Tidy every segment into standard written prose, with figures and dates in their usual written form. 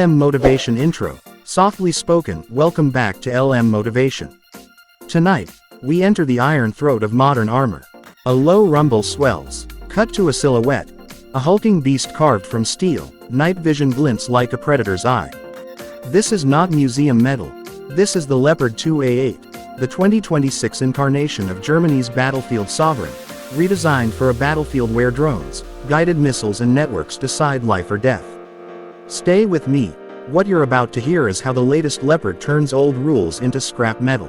LM Motivation Intro. Softly spoken, welcome back to LM Motivation. Tonight, we enter the iron throat of modern armor. A low rumble swells. Cut to a silhouette. A hulking beast carved from steel, night vision glints like a predator's eye. This is not museum metal. This is the Leopard 2A8, the 2026 incarnation of Germany's battlefield sovereign, redesigned for a battlefield where drones, guided missiles and networks decide life or death. Stay with me. What you're about to hear is how the latest Leopard turns old rules into scrap metal.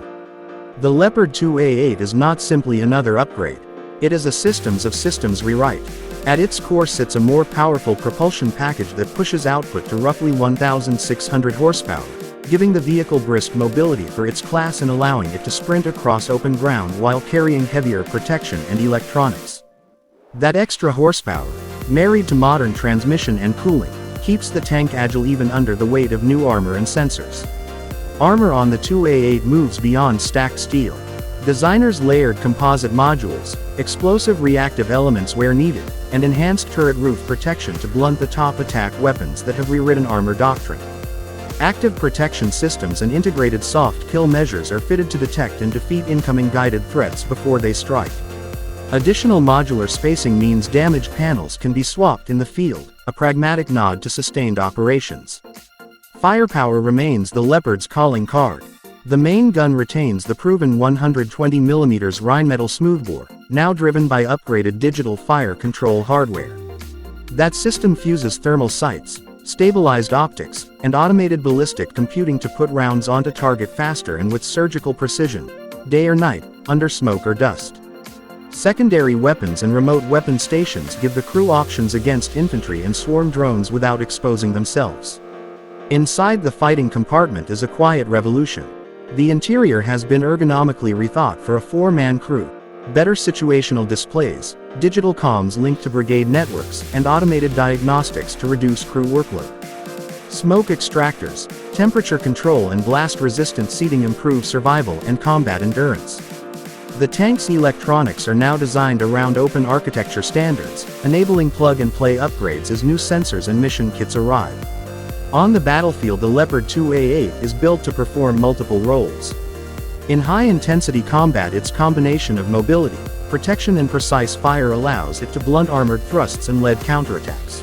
The Leopard 2A8 is not simply another upgrade. It is a systems of systems rewrite. At its core sits a more powerful propulsion package that pushes output to roughly 1,600 horsepower, giving the vehicle brisk mobility for its class and allowing it to sprint across open ground while carrying heavier protection and electronics. That extra horsepower, married to modern transmission and cooling, keeps the tank agile even under the weight of new armor and sensors. Armor on the 2A8 moves beyond stacked steel. Designers layered composite modules, explosive reactive elements where needed, and enhanced turret roof protection to blunt the top attack weapons that have rewritten armor doctrine. Active protection systems and integrated soft kill measures are fitted to detect and defeat incoming guided threats before they strike. Additional modular spacing means damaged panels can be swapped in the field, a pragmatic nod to sustained operations. Firepower remains the Leopard's calling card. The main gun retains the proven 120mm Rheinmetall smoothbore, now driven by upgraded digital fire control hardware. That system fuses thermal sights, stabilized optics, and automated ballistic computing to put rounds onto target faster and with surgical precision, day or night, under smoke or dust. Secondary weapons and remote weapon stations give the crew options against infantry and swarm drones without exposing themselves. Inside the fighting compartment is a quiet revolution. The interior has been ergonomically rethought for a 4-man crew. Better situational displays, digital comms linked to brigade networks, and automated diagnostics to reduce crew workload. Smoke extractors, temperature control and blast-resistant seating improve survival and combat endurance. The tank's electronics are now designed around open architecture standards, enabling plug-and-play upgrades as new sensors and mission kits arrive. On the battlefield, the Leopard 2A8 is built to perform multiple roles. In high-intensity combat, its combination of mobility, protection and precise fire allows it to blunt armored thrusts and lead counterattacks.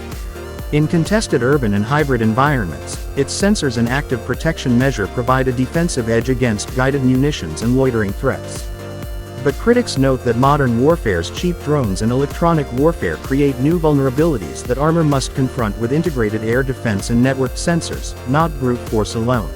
In contested urban and hybrid environments, its sensors and active protection measure provide a defensive edge against guided munitions and loitering threats. But critics note that modern warfare's cheap drones and electronic warfare create new vulnerabilities that armor must confront with integrated air defense and networked sensors, not brute force alone.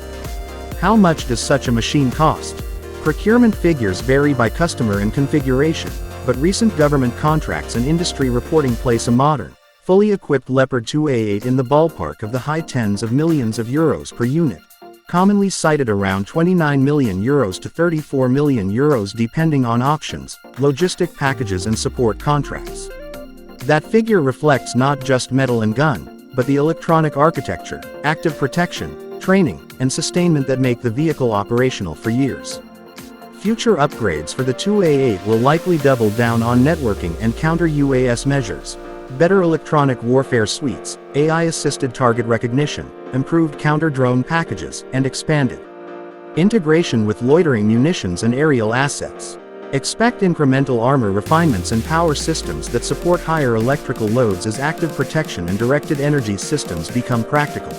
How much does such a machine cost? Procurement figures vary by customer and configuration, but recent government contracts and industry reporting place a modern, fully equipped Leopard 2A8 in the ballpark of the high tens of millions of euros per unit, commonly cited around 29 million euros to 34 million euros depending on options, logistic packages and support contracts. That figure reflects not just metal and gun, but the electronic architecture, active protection, training, and sustainment that make the vehicle operational for years. Future upgrades for the 2A8 will likely double down on networking and counter-UAS measures, better electronic warfare suites, AI-assisted target recognition, improved counter-drone packages, and expanded integration with loitering munitions and aerial assets. Expect incremental armor refinements and power systems that support higher electrical loads as active protection and directed energy systems become practical.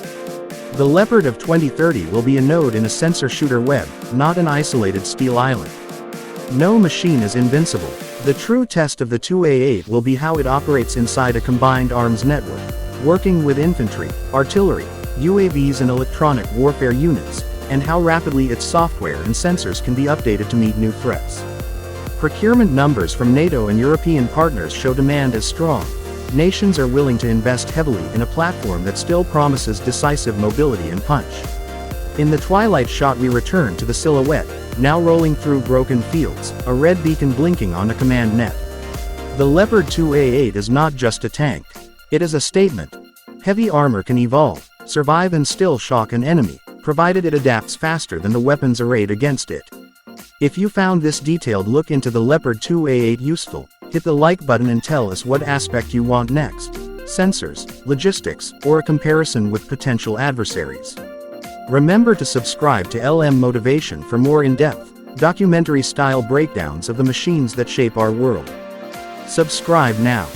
The Leopard of 2030 will be a node in a sensor shooter web, not an isolated steel island. No machine is invincible. The true test of the 2A8 will be how it operates inside a combined arms network, working with infantry, artillery, UAVs and electronic warfare units, and how rapidly its software and sensors can be updated to meet new threats. Procurement numbers from NATO and European partners show demand is strong. Nations are willing to invest heavily in a platform that still promises decisive mobility and punch. In the twilight shot we return to the silhouette, now rolling through broken fields, a red beacon blinking on a command net. The Leopard 2A8 is not just a tank. It is a statement. Heavy armor can evolve, survive and still shock an enemy, provided it adapts faster than the weapons arrayed against it. If you found this detailed look into the Leopard 2A8 useful, hit the like button and tell us what aspect you want next. sensors, logistics, or a comparison with potential adversaries. Remember to subscribe to LM Motivation for more in-depth, documentary-style breakdowns of the machines that shape our world. Subscribe now.